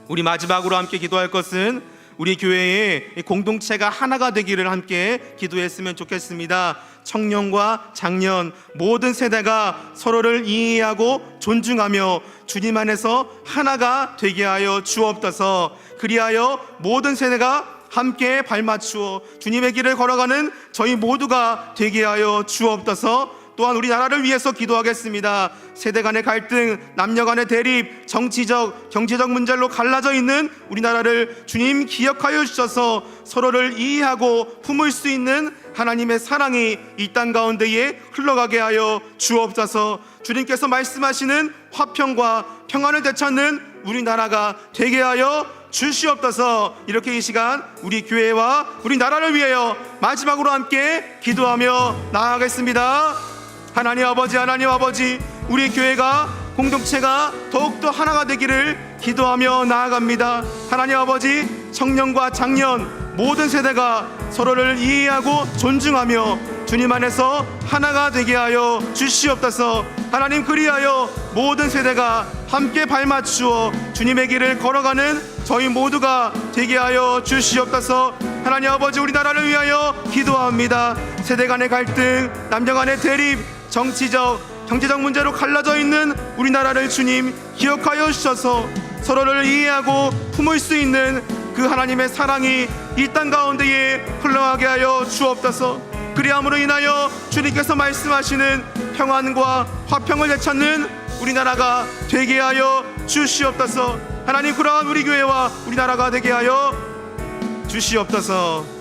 우리 마지막으로 함께 기도할 것은 우리 교회의 공동체가 하나가 되기를 함께 기도했으면 좋겠습니다. 청년과 장년 모든 세대가 서로를 이해하고 존중하며 주님 안에서 하나가 되게 하여 주옵소서. 그리하여 모든 세대가 함께 발맞추어 주님의 길을 걸어가는 저희 모두가 되게 하여 주옵소서. 또한 우리 나라를 위해서 기도하겠습니다. 세대 간의 갈등, 남녀 간의 대립, 정치적, 경제적 문제로 갈라져 있는 우리나라를 주님 기억하여 주셔서 서로를 이해하고 품을 수 있는 하나님의 사랑이 이 땅 가운데에 흘러가게 하여 주옵소서. 주님께서 말씀하시는 화평과 평안을 되찾는 우리나라가 되게 하여 주시옵소서. 이렇게 이 시간 우리 교회와 우리 나라를 위하여 마지막으로 함께 기도하며 나아가겠습니다. 하나님 아버지, 우리 교회가 공동체가 더욱더 하나가 되기를 기도하며 나아갑니다. 하나님 아버지, 청년과 장년 모든 세대가 서로를 이해하고 존중하며 주님 안에서 하나가 되게 하여 주시옵소서. 하나님 그리하여 모든 세대가 함께 발맞추어 주님의 길을 걸어가는 저희 모두가 되게 하여 주시옵소서. 하나님 아버지, 우리나라를 위하여 기도합니다. 세대 간의 갈등, 남녀 간의 대립, 정치적, 경제적 문제로 갈라져 있는 우리나라를 주님 기억하여 주셔서 서로를 이해하고 품을 수 있는 그 하나님의 사랑이 이 땅 가운데에 흘러가게 하여 주옵소서. 그리함으로 인하여 주님께서 말씀하시는 평안과 화평을 되찾는 우리나라가 되게 하여 주시옵소서. 하나님 그러한 우리 교회와 우리나라가 되게 하여 주시옵소서.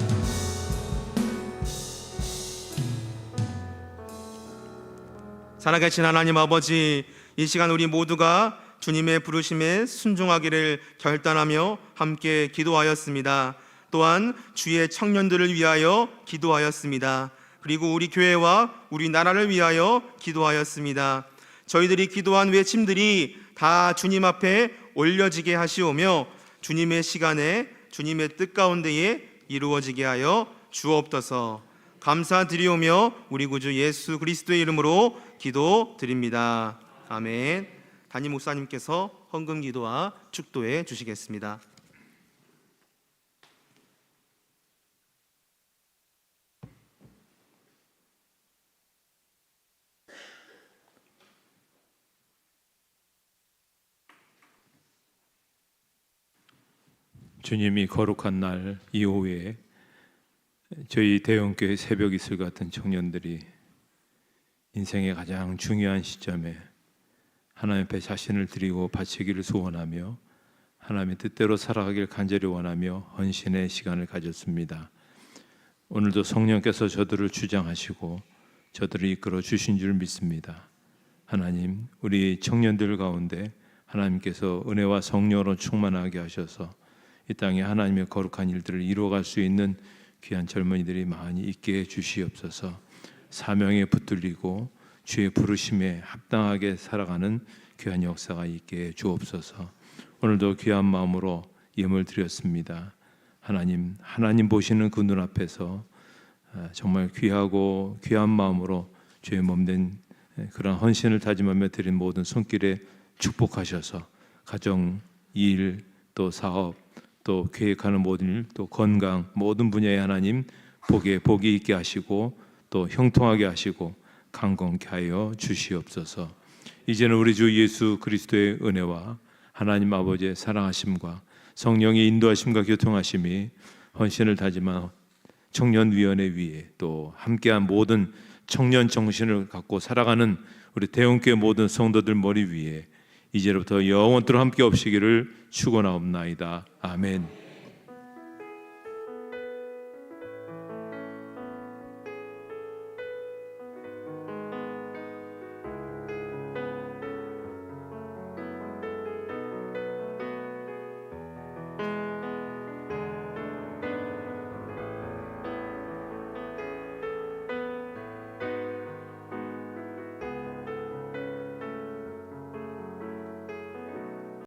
살아계신 하나님 아버지, 이 시간 우리 모두가 주님의 부르심에 순종하기를 결단하며 함께 기도하였습니다. 또한 주의 청년들을 위하여 기도하였습니다. 그리고 우리 교회와 우리 나라를 위하여 기도하였습니다. 저희들이 기도한 외침들이 다 주님 앞에 올려지게 하시오며 주님의 시간에 주님의 뜻 가운데에 이루어지게 하여 주옵소서. 감사드리오며 우리 구주 예수 그리스도의 이름으로 기도드립니다. 아멘. 담임 목사님께서 헌금 기도와 축도해 주시겠습니다. 주님이 거룩한 날 이 오후에 저희 대형교회 새벽 이슬 같은 청년들이 인생의 가장 중요한 시점에 하나님 앞에 자신을 드리고 바치기를 소원하며 하나님의 뜻대로 살아가길 간절히 원하며 헌신의 시간을 가졌습니다. 오늘도 성령께서 저들을 주장하시고 저들을 이끌어 주신 줄 믿습니다. 하나님, 우리 청년들 가운데 하나님께서 은혜와 성령으로 충만하게 하셔서 이 땅에 하나님의 거룩한 일들을 이루어갈 수 있는 귀한 젊은이들이 많이 있게 해 주시옵소서. 사명에 붙들리고 주의 부르심에 합당하게 살아가는 귀한 역사가 있게 해 주옵소서. 오늘도 귀한 마음으로 예물 드렸습니다. 하나님 보시는 그 눈앞에서 정말 귀하고 귀한 마음으로 주의 몸된 그런 헌신을 다짐하며 드린 모든 손길에 축복하셔서 가정, 일, 또 사업, 또 계획하는 모든 일, 또 건강 모든 분야에 하나님 복이 있게 하시고 또 형통하게 하시고 강건케 하여 주시옵소서. 이제는 우리 주 예수 그리스도의 은혜와 하나님 아버지의 사랑하심과 성령의 인도하심과 교통하심이 헌신을 다짐한 청년위원회 위에 또 함께한 모든 청년 정신을 갖고 살아가는 우리 대형교회 모든 성도들 머리 위에 이제부터 영원토록 함께 없시기를 축원하옵나이다. 아멘.